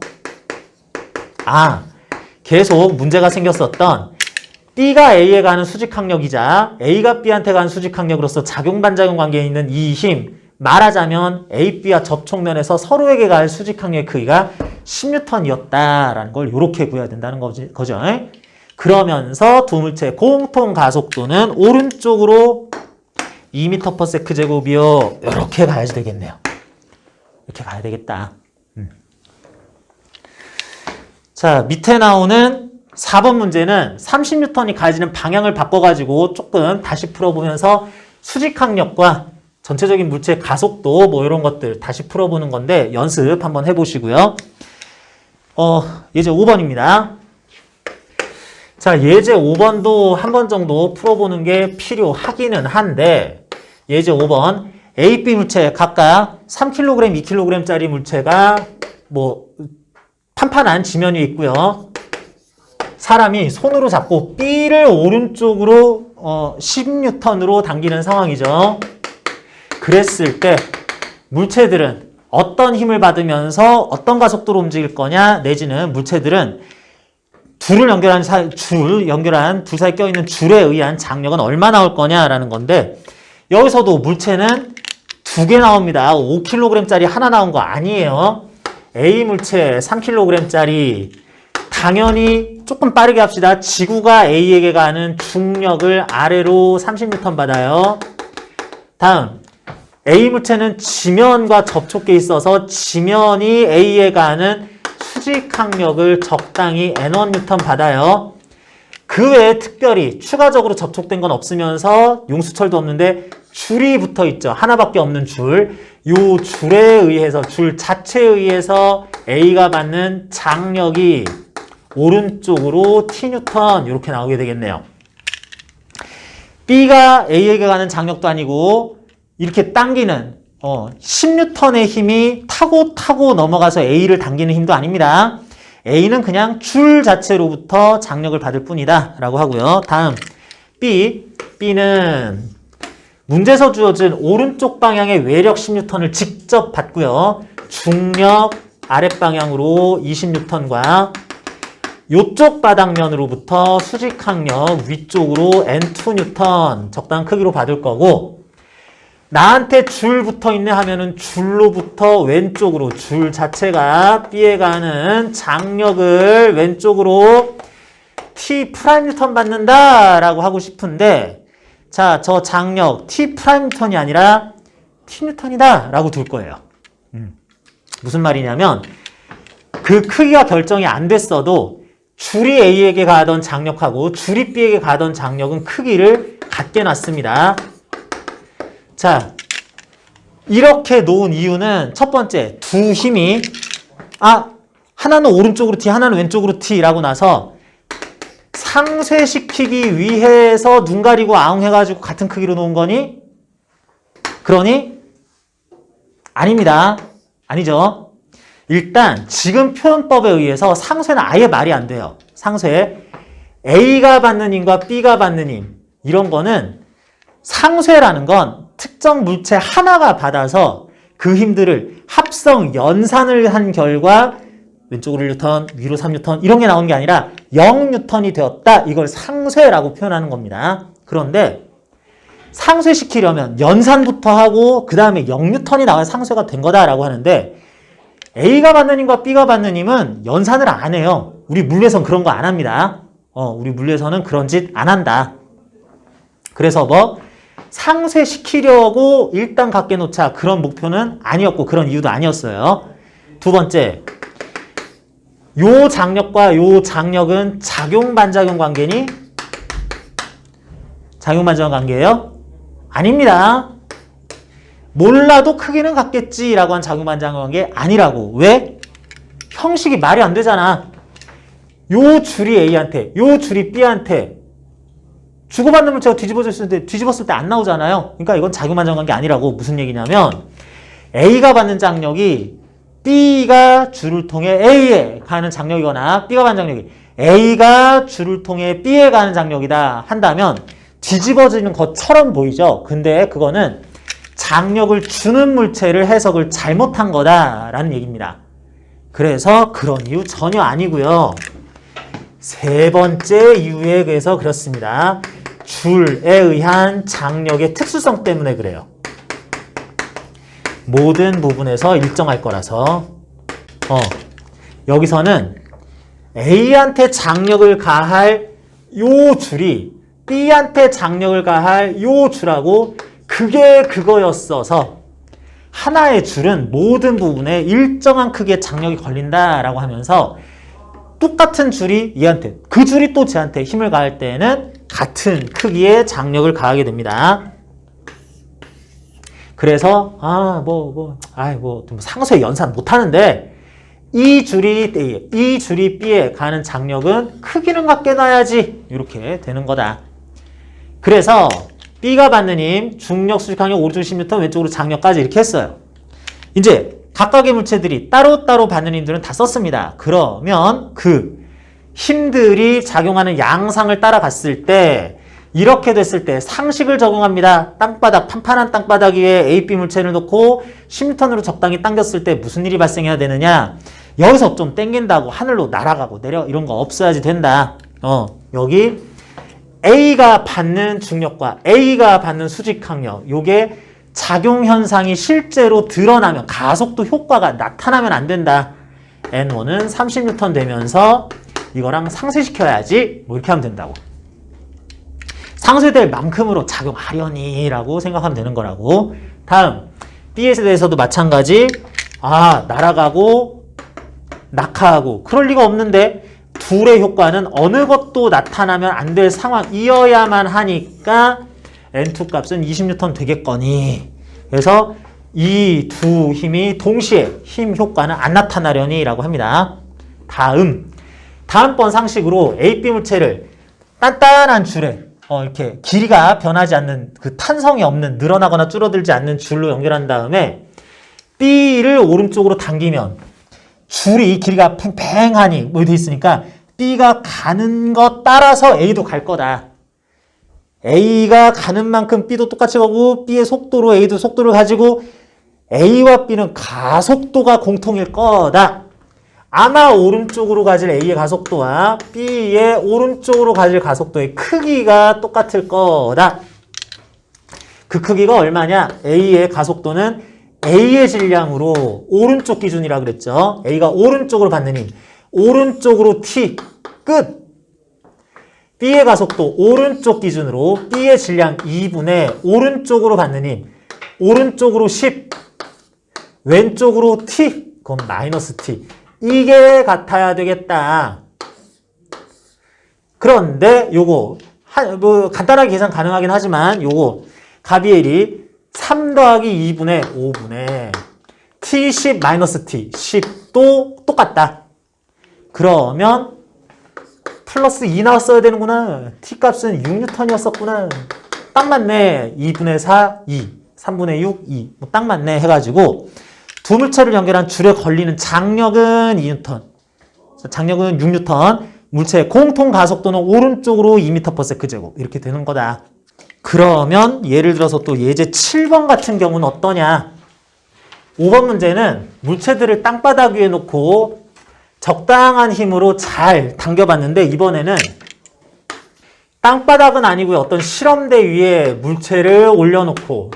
아, 계속 문제가 생겼었던 B가 A에 가는 수직항력이자 A가 B한테 가는 수직항력으로서 작용반작용 관계에 있는 이 힘, 말하자면 A, B와 접촉면에서 서로에게 갈 수직항력의 크기가 10N이었다라는 걸 이렇게 구해야 된다는 거죠. 그러면서 두 물체의 공통 가속도는 오른쪽으로 2m/s 제곱이요. 이렇게 가야지 되겠네요. 이렇게 가야 되겠다. 자, 밑에 나오는 4번 문제는 30N이 가해지는 방향을 바꿔가지고 조금 다시 풀어보면서 수직항력과 전체적인 물체의 가속도 뭐 이런 것들 다시 풀어보는 건데 연습 한번 해보시고요. 예제 5번입니다. 자, 예제 5번도 한 번 정도 풀어보는 게 필요하기는 한데 예제 5번 A, B 물체 각각 3kg, 2kg짜리 물체가 뭐 판판한 지면 위에 있고요. 사람이 손으로 잡고 B를 오른쪽으로 10N으로 당기는 상황이죠. 그랬을 때 물체들은 어떤 힘을 받으면서 어떤 가속도로 움직일 거냐, 내지는 물체들은 연결한 둘 사이에 껴있는 줄에 의한 장력은 얼마 나올 거냐라는 건데 여기서도 물체는 두 개 나옵니다. 5kg짜리 하나 나온 거 아니에요. A 물체 3kg짜리 당연히 조금 빠르게 합시다. 지구가 A에게 가는 중력을 아래로 30N 받아요. 다음 A 물체는 지면과 접촉해 있어서 지면이 A에 가는 수직항력을 적당히 N1N 받아요. 그 외에 특별히 추가적으로 접촉된 건 없으면서 용수철도 없는데 줄이 붙어 있죠. 하나밖에 없는 줄. 요 줄에 의해서, 줄 자체에 의해서 A가 받는 장력이 오른쪽으로 TN 이렇게 나오게 되겠네요. B가 A에게 가는 장력도 아니고 이렇게 당기는 10N의 힘이 타고 넘어가서 A를 당기는 힘도 아닙니다. A는 그냥 줄 자체로부터 장력을 받을 뿐이다 라고 하고요. 다음 B는 문제에서 주어진 오른쪽 방향의 외력 10N을 직접 받고요. 중력 아랫방향으로 20N과 이쪽 바닥면으로부터 수직항력 위쪽으로 N2N 적당한 크기로 받을 거고 나한테 줄 붙어 있네 하면은 줄로부터 왼쪽으로 줄 자체가 B에 가는 장력을 왼쪽으로 T 프라임 뉴턴 받는다 라고 하고 싶은데 자, 저 장력 T 프라임 뉴턴이 아니라 T 뉴턴이다 라고 둘 거예요. 무슨 말이냐면 그 크기가 결정이 안 됐어도 줄이 A에게 가던 장력하고 줄이 B에게 가던 장력은 크기를 같게 놨습니다. 자, 이렇게 놓은 이유는 첫 번째, 두 힘이 하나는 오른쪽으로 T, 하나는 왼쪽으로 T라고 나서 상쇄시키기 위해서 눈 가리고 아웅 해가지고 같은 크기로 놓은 거니? 그러니? 아닙니다. 아니죠. 일단 지금 표현법에 의해서 상쇄는 아예 말이 안 돼요. 상쇄. A가 받는 힘과 B가 받는 힘. 이런 거는 상쇄라는 건 특정 물체 하나가 받아서 그 힘들을 합성, 연산을 한 결과 왼쪽으로 1N, 위로 3N 이런 게 나오는 게 아니라 0N이 되었다. 이걸 상쇄라고 표현하는 겁니다. 그런데 상쇄시키려면 연산부터 하고 그 다음에 0N이 나와야 상쇄가 된 거다라고 하는데 A가 받는 힘과 B가 받는 힘은 연산을 안 해요. 우리 물리에서는 그런 거 안 합니다. 우리 물리에서는 그런 짓 안 한다. 그래서 상쇄시키려고 일단 갖게 놓자 그런 목표는 아니었고 그런 이유도 아니었어요. 두 번째, 요 장력과 요 장력은 작용-반작용 관계니? 작용-반작용 관계예요? 아닙니다. 몰라도 크기는 같겠지라고 한 작용반작용관계 아니라고. 왜? 형식이 말이 안 되잖아. 요 줄이 A한테, 요 줄이 B한테 주고받는 물체가 뒤집었을 때 안 나오잖아요. 그러니까 이건 작용반작용관계 아니라고. 무슨 얘기냐면 A가 받는 장력이 B가 줄을 통해 A에 가는 장력이거나 B가 받는 장력이 A가 줄을 통해 B에 가는 장력이다 한다면 뒤집어지는 것처럼 보이죠. 근데 그거는 장력을 주는 물체를 해석을 잘못한 거다라는 얘기입니다. 그래서 그런 이유 전혀 아니고요. 세 번째 이유에 의해서 그렇습니다. 줄에 의한 장력의 특수성 때문에 그래요. 모든 부분에서 일정할 거라서. 여기서는 A한테 장력을 가할 요 줄이 B한테 장력을 가할 요 줄하고 그게 그거였어서 하나의 줄은 모든 부분에 일정한 크기의 장력이 걸린다라고 하면서 똑같은 줄이 얘한테, 그 줄이 또 쟤한테 힘을 가할 때에는 같은 크기의 장력을 가하게 됩니다. 그래서 상수의 연산 못하는데 이 줄이 A에, 이 줄이 B에 가는 장력은 크기는 같게 놔야지 이렇게 되는 거다. 그래서 B가 받는 힘, 중력, 수직항력, 오른쪽 10N, 왼쪽으로 장력까지 이렇게 했어요. 이제 각각의 물체들이 따로따로 받는 힘들은 다 썼습니다. 그러면 그 힘들이 작용하는 양상을 따라갔을 때 이렇게 됐을 때 상식을 적용합니다. 땅바닥, 판판한 땅바닥 위에 A, B 물체를 놓고 10N으로 적당히 당겼을 때 무슨 일이 발생해야 되느냐? 여기서 좀 당긴다고 하늘로 날아가고 내려 이런 거 없어야지 된다. 여기 A가 받는 중력과 A가 받는 수직항력, 요게 작용현상이 실제로 드러나면, 가속도 효과가 나타나면 안 된다. N1은 30N 되면서 이거랑 상쇄시켜야지 뭐 이렇게 하면 된다고. 상쇄될 만큼으로 작용하려니라고 생각하면 되는 거라고. 다음 B에 대해서도 마찬가지. 날아가고 낙하하고 그럴 리가 없는데 둘의 효과는 어느 것도 나타나면 안 될 상황이어야만 하니까 N2 값은 20N 되겠거니. 그래서 이 두 힘이 동시에 힘 효과는 안 나타나려니 라고 합니다. 다음번 상식으로 A, B 물체를 단단한 줄에 이렇게 길이가 변하지 않는 그 탄성이 없는 늘어나거나 줄어들지 않는 줄로 연결한 다음에 B를 오른쪽으로 당기면 줄이 길이가 팽팽하니 뭐 돼 있으니까 B가 가는 것 따라서 A도 갈 거다. A가 가는 만큼 B도 똑같이 가고 B의 속도로 A도 속도를 가지고 A와 B는 가속도가 공통일 거다. 아마 오른쪽으로 가질 A의 가속도와 B의 오른쪽으로 가질 가속도의 크기가 똑같을 거다. 그 크기가 얼마냐? A의 가속도는 A의 질량으로 오른쪽 기준이라 그랬죠. A가 오른쪽으로 받는 힘. 오른쪽으로 T 끝. B의 가속도 오른쪽 기준으로 B의 질량 2분의 오른쪽으로 받는 힘. 오른쪽으로 10. 왼쪽으로 T. 그건 마이너스 T. 이게 같아야 되겠다. 그런데 요거 간단하게 계산 가능하긴 하지만 요거 가비엘이 3 더하기 2분의 5분의 T10 마이너스 T 10도 똑같다. 그러면 플러스 2 나왔어야 되는구나. T값은 6N이었었구나. 딱 맞네. 2분의 4, 2. 3분의 6, 2. 딱 맞네 해가지고 두 물체를 연결한 줄에 걸리는 장력은 2N. 장력은 6N. 물체의 공통 가속도는 오른쪽으로 2m/s 이렇게 되는 거다. 그러면 예를 들어서 또 예제 7번 같은 경우는 어떠냐? 5번 문제는 물체들을 땅바닥 위에 놓고 적당한 힘으로 잘 당겨봤는데 이번에는 땅바닥은 아니고요. 어떤 실험대 위에 물체를 올려놓고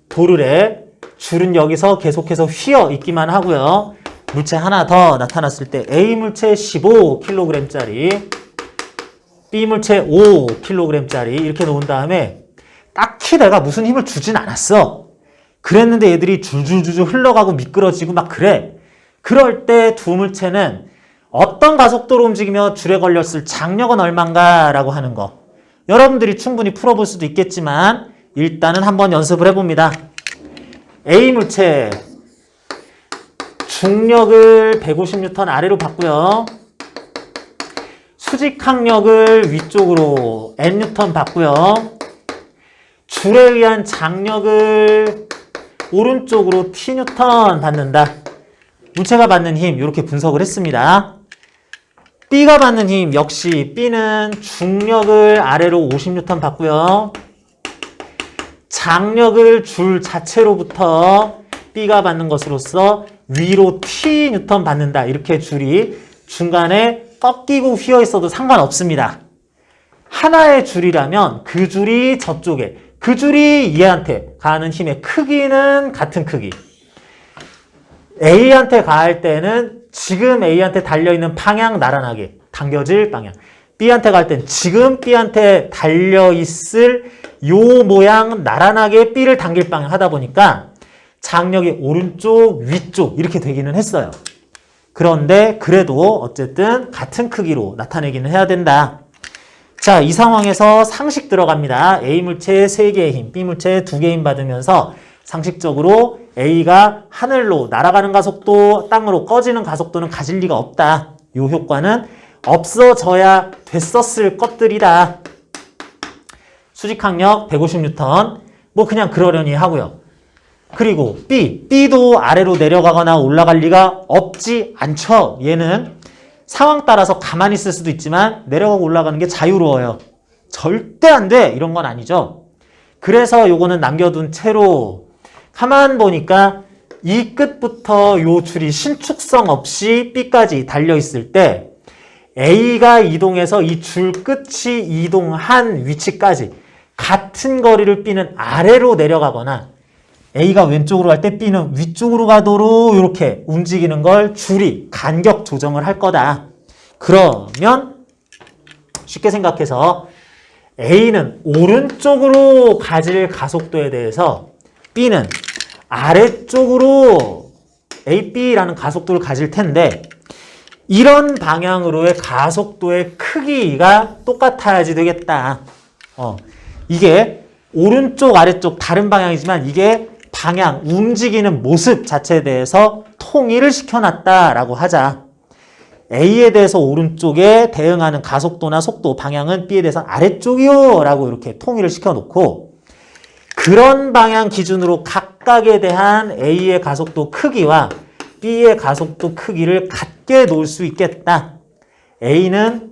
도르래 줄은 여기서 계속해서 휘어 있기만 하고요. 물체 하나 더 나타났을 때 A 물체 15kg짜리, B 물체 5kg짜리 이렇게 놓은 다음에 딱히 내가 무슨 힘을 주진 않았어. 그랬는데 얘들이 줄줄줄줄 흘러가고 미끄러지고 막 그래. 그럴 때 두 물체는 어떤 가속도로 움직이며 줄에 걸렸을 장력은 얼만가 라고 하는 거. 여러분들이 충분히 풀어볼 수도 있겠지만 일단은 한번 연습을 해봅니다. A 물체 중력을 150N 아래로 받고요. 수직항력을 위쪽으로 NN 받고요. 줄에 의한 장력을 오른쪽으로 TN 받는다. 물체가 받는 힘 이렇게 분석을 했습니다. B가 받는 힘 역시 B는 중력을 아래로 50N 받고요. 장력을 줄 자체로부터 B가 받는 것으로서 위로 TN 받는다. 이렇게 줄이 중간에 꺾이고 휘어 있어도 상관없습니다. 하나의 줄이라면 그 줄이 저쪽에, 그 줄이 얘한테 가하는 힘의 크기는 같은 크기. A한테 가할 때는 지금 A한테 달려있는 방향 나란하게 당겨질 방향. B한테 갈 땐 지금 B한테 달려있을 요 모양 나란하게 B를 당길 방향 하다 보니까 장력이 오른쪽, 위쪽 이렇게 되기는 했어요. 그런데 그래도 어쨌든 같은 크기로 나타내기는 해야 된다. 자, 이 상황에서 상식 들어갑니다. A 물체에 3개의 힘, B 물체에 2개의 힘 받으면서 상식적으로 A가 하늘로 날아가는 가속도, 땅으로 꺼지는 가속도는 가질 리가 없다. 이 효과는 없어져야 됐었을 것들이다. 수직항력 150N, 뭐 그냥 그러려니 하고요. 그리고 B도 아래로 내려가거나 올라갈 리가 없지 않죠. 얘는 상황 따라서 가만히 있을 수도 있지만 내려가고 올라가는 게 자유로워요. 절대 안 돼! 이런 건 아니죠. 그래서 요거는 남겨둔 채로 가만 보니까 이 끝부터 요 줄이 신축성 없이 B까지 달려있을 때 A가 이동해서 이 줄 끝이 이동한 위치까지 같은 거리를 B는 아래로 내려가거나 A가 왼쪽으로 갈 때 B는 위쪽으로 가도록 이렇게 움직이는 걸 줄이 간격 조정을 할 거다. 그러면 쉽게 생각해서 A는 오른쪽으로 가질 가속도에 대해서 B는 아래쪽으로 AB 라는 가속도를 가질 텐데 이런 방향으로의 가속도의 크기가 똑같아야지 되겠다. 이게 오른쪽 아래쪽 다른 방향이지만 이게 방향, 움직이는 모습 자체에 대해서 통일을 시켜놨다라고 하자. A에 대해서 오른쪽에 대응하는 가속도나 속도, 방향은 B에 대해서 아래쪽이요 라고 이렇게 통일을 시켜놓고 그런 방향 기준으로 각각에 대한 A의 가속도 크기와 B의 가속도 크기를 같게 놓을 수 있겠다. A는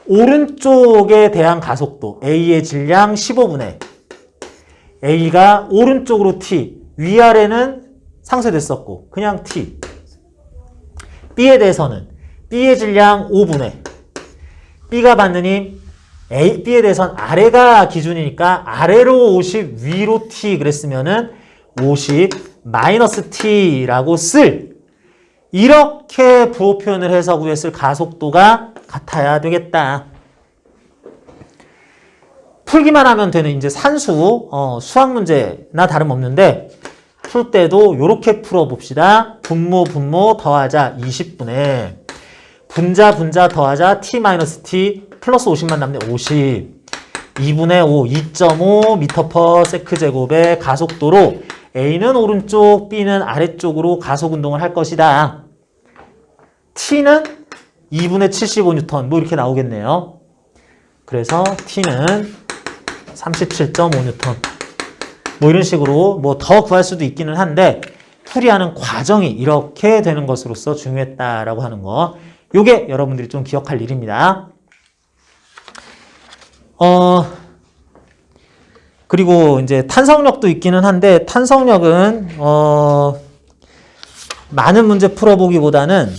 오른쪽에 대한 가속도, A의 질량 15분의 A가 오른쪽으로 T, 위아래는 상쇄됐었고 그냥 T. B에 대해서는 B의 질량 5분의 B가 받는 힘 B에 대해서는 아래가 기준이니까 아래로 50, 위로 T 그랬으면은 50 마이너스 T라고 쓸 이렇게 부호 표현을 해서 구했을 가속도가 같아야 되겠다. 풀기만 하면 되는 이제 산수, 수학 문제나 다름없는데 풀 때도 이렇게 풀어봅시다. 분모 더하자 20분의 분자 더하자 t-t 플러스 50만 남네 50 2분의 5 2.5 m/s 제곱의 가속도로 A는 오른쪽, B는 아래쪽으로 가속운동을 할 것이다. T는 2분의 75N 뭐 이렇게 나오겠네요. 그래서 T는 37.5N 뭐 이런 식으로 뭐 더 구할 수도 있기는 한데 풀이하는 과정이 이렇게 되는 것으로서 중요했다라고 하는 거 요게 여러분들이 좀 기억할 일입니다. 그리고 이제 탄성력도 있기는 한데 탄성력은 많은 문제 풀어보기보다는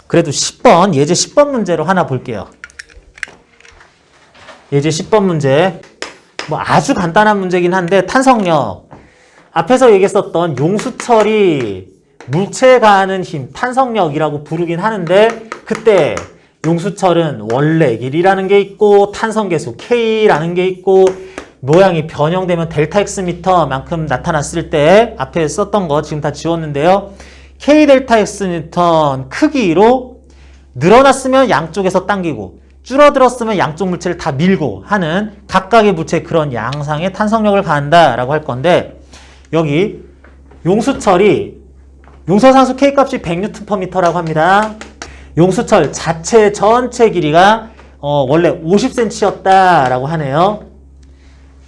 그래도 10번 예제 10번 문제로 하나 볼게요. 예제 10번 문제 뭐 아주 간단한 문제긴 한데 탄성력 앞에서 얘기했었던 용수철이 물체에 가하는 힘 탄성력이라고 부르긴 하는데 그때 용수철은 원래 길이라는 게 있고 탄성계수 K라는 게 있고 모양이 변형되면 델타 X미터만큼 나타났을 때 앞에 썼던 거 지금 다 지웠는데요. K 델타 X미터 크기로 늘어났으면 양쪽에서 당기고 줄어들었으면 양쪽 물체를 다 밀고 하는 각각의 물체에 그런 양상의 탄성력을 가한다라고 할 건데 여기 용수철이 용설상수 K값이 100Nm/m라고 합니다. 용수철 자체 전체 길이가 원래 50cm였다라고 하네요.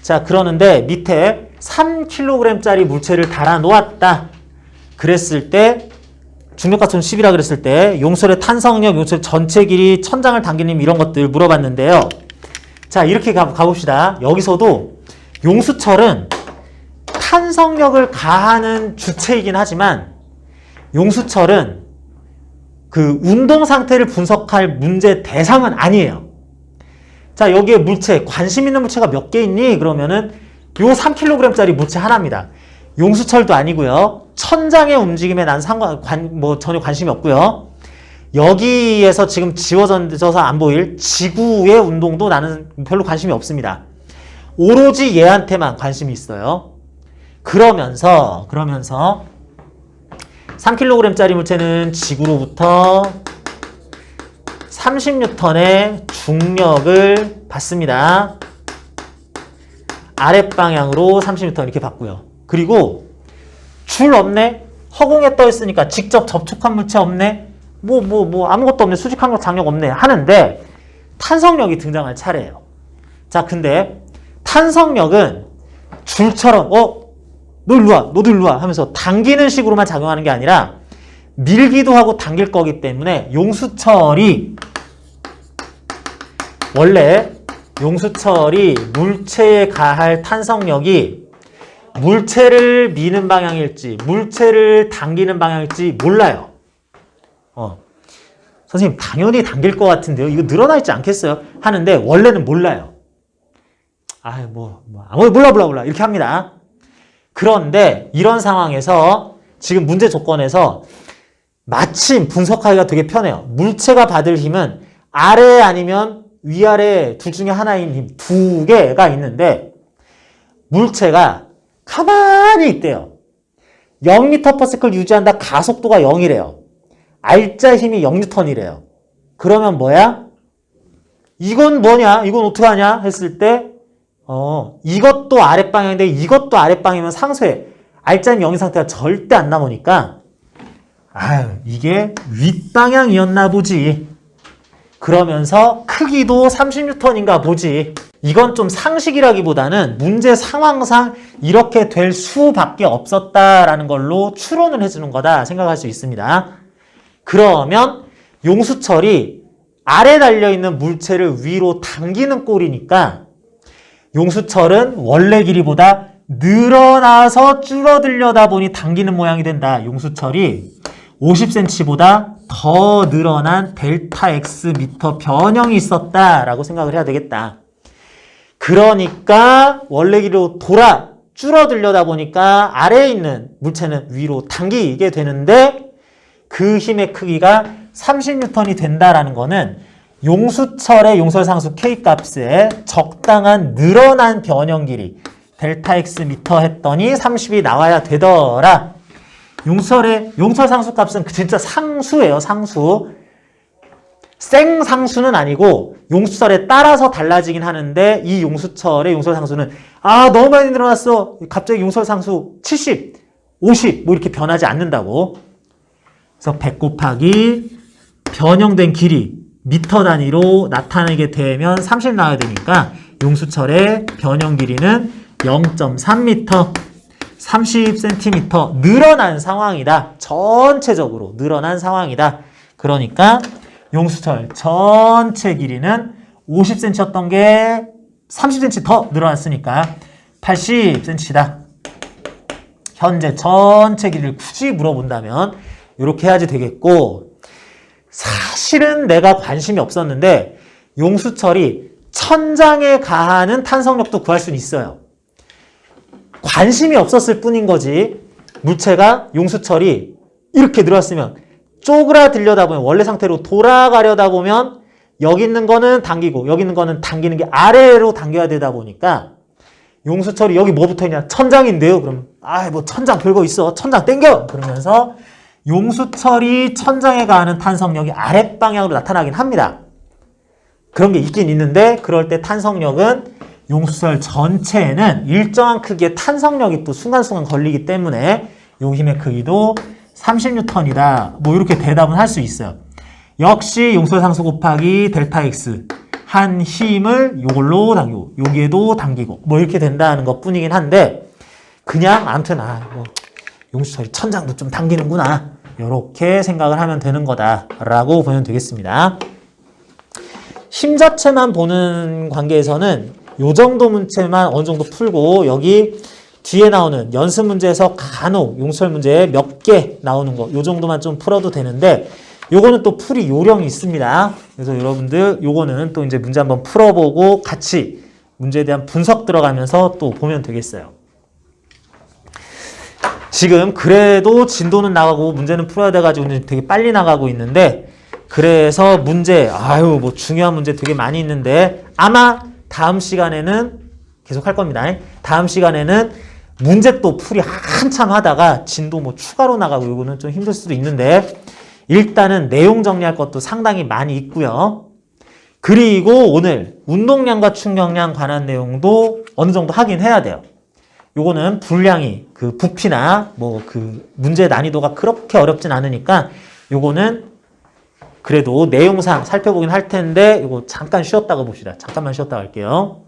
자, 그러는데 밑에 3kg짜리 물체를 달아 놓았다. 그랬을 때 중력가처럼 10이라 그랬을 때 용설의 탄성력, 용설 전체 길이, 천장을 당기는 이런 것들 물어봤는데요. 자, 이렇게 가봅시다. 여기서도 용수철은 탄성력을 가하는 주체이긴 하지만 용수철은 그 운동 상태를 분석할 문제 대상은 아니에요. 자, 여기에 물체, 관심 있는 물체가 몇 개 있니? 그러면은 요 3kg짜리 물체 하나입니다. 용수철도 아니고요. 천장의 움직임에 난 전혀 관심이 없고요. 여기에서 지금 지워져서 안 보일 지구의 운동도 나는 별로 관심이 없습니다. 오로지 얘한테만 관심이 있어요. 그러면서 3kg짜리 물체는 지구로부터 30N의 중력을 받습니다. 아랫방향으로 30N 이렇게 받고요. 그리고 줄 없네? 허공에 떠 있으니까 직접 접촉한 물체 없네? 아무것도 없네. 수직항력, 장력 없네. 하는데 탄성력이 등장할 차례예요. 자, 근데 탄성력은 줄처럼 너 일로 와, 너도 일로 와 하면서 당기는 식으로만 작용하는 게 아니라 밀기도 하고 당길 거기 때문에 원래 용수철이 물체에 가할 탄성력이 물체를 미는 방향일지 물체를 당기는 방향일지 몰라요. 선생님 당연히 당길 것 같은데요. 이거 늘어나 있지 않겠어요? 하는데 원래는 몰라요. 아무리 몰라 이렇게 합니다. 그런데 이런 상황에서 지금 문제 조건에서 마침 분석하기가 되게 편해요. 물체가 받을 힘은 아래 아니면 위아래 둘 중에 하나인 힘 두 개가 있는데 물체가 가만히 있대요. 0m/s 유지한다. 가속도가 0이래요. 알짜 힘이 0N이래요. 그러면 뭐야? 이건 뭐냐? 이건 어떻게 하냐? 했을 때 이것도 아랫방향인데 이것도 아랫방향이면 상쇄. 알짜는 0인 상태가 절대 안 나오니까 이게 윗방향이었나 보지. 그러면서 크기도 30N인가 보지. 이건 좀 상식이라기보다는 문제 상황상 이렇게 될 수밖에 없었다라는 걸로 추론을 해주는 거다 생각할 수 있습니다. 그러면 용수철이 아래 달려있는 물체를 위로 당기는 꼴이니까 용수철은 원래 길이보다 늘어나서 줄어들려다 보니 당기는 모양이 된다. 용수철이 50cm보다 더 늘어난 델타 x 미터 변형이 있었다라고 생각을 해야 되겠다. 그러니까 원래 길이로 줄어들려다 보니까 아래에 있는 물체는 위로 당기게 되는데 그 힘의 크기가 30N이 된다라는 거는 용수철의 용설상수 K값에 적당한 늘어난 변형 길이 델타 x 미터 했더니 30이 나와야 되더라. 용설상수 값은 진짜 상수예요. 상수. 생상수는 아니고 용수철에 따라서 달라지긴 하는데 이 용수철의 용설상수는 너무 많이 늘어났어. 갑자기 용설상수 70, 50 이렇게 변하지 않는다고. 그래서 100 곱하기 변형된 길이 미터 단위로 나타내게 되면 30 나와야 되니까 용수철의 변형 길이는 0.3m, 30cm 늘어난 상황이다. 전체적으로 늘어난 상황이다. 그러니까 용수철 전체 길이는 50cm였던 게 30cm 더 늘어났으니까 80cm다. 현재 전체 길이를 굳이 물어본다면 이렇게 해야지 되겠고, 사실은 내가 관심이 없었는데 용수철이 천장에 가하는 탄성력도 구할 수는 있어요. 관심이 없었을 뿐인 거지. 물체가 용수철이 이렇게 늘어났으면 쪼그라들려다 보면 원래 상태로 돌아가려다 보면 여기 있는 거는 당기고 여기 있는 거는 당기는 게 아래로 당겨야 되다 보니까 용수철이 여기 뭐 붙어있냐? 천장인데요. 그럼 천장 별거 있어. 천장 땡겨! 그러면서 용수철이 천장에 가하는 탄성력이 아랫방향으로 나타나긴 합니다. 그런 게 있긴 있는데 그럴 때 탄성력은 용수설 전체에는 일정한 크기의 탄성력이 또 순간순간 걸리기 때문에 요 힘의 크기도 30N이다. 뭐 이렇게 대답은 할 수 있어요. 역시 용수설 상수 곱하기 델타 X 한 힘을 요걸로 당기고 여기에도 당기고 뭐 이렇게 된다는 것 뿐이긴 한데 그냥 아무튼 뭐 용수설이 천장도 좀 당기는구나 이렇게 생각을 하면 되는 거다라고 보면 되겠습니다. 힘 자체만 보는 관계에서는 요 정도 문제만 어느 정도 풀고 여기 뒤에 나오는 연습 문제에서 간혹 용수설 문제 몇 개 나오는 거 요 정도만 좀 풀어도 되는데 요거는 또 풀이 요령이 있습니다. 그래서 여러분들 요거는 또 이제 문제 한번 풀어보고 같이 문제에 대한 분석 들어가면서 또 보면 되겠어요. 지금 그래도 진도는 나가고 문제는 풀어야 돼가지고 되게 빨리 나가고 있는데 그래서 문제 뭐 중요한 문제 되게 많이 있는데 아마 다음 시간에는 계속 할 겁니다. 다음 시간에는 문제 또 풀이 한참 하다가 진도 뭐 추가로 나가고 이거는 좀 힘들 수도 있는데 일단은 내용 정리할 것도 상당히 많이 있고요. 그리고 오늘 운동량과 충격량 관한 내용도 어느 정도 하긴 해야 돼요. 요거는 분량이 그 부피나 뭐 그 문제 난이도가 그렇게 어렵진 않으니까 요거는 그래도 내용상 살펴보긴 할 텐데 요거 잠깐 쉬었다가 봅시다. 잠깐만 쉬었다 갈게요.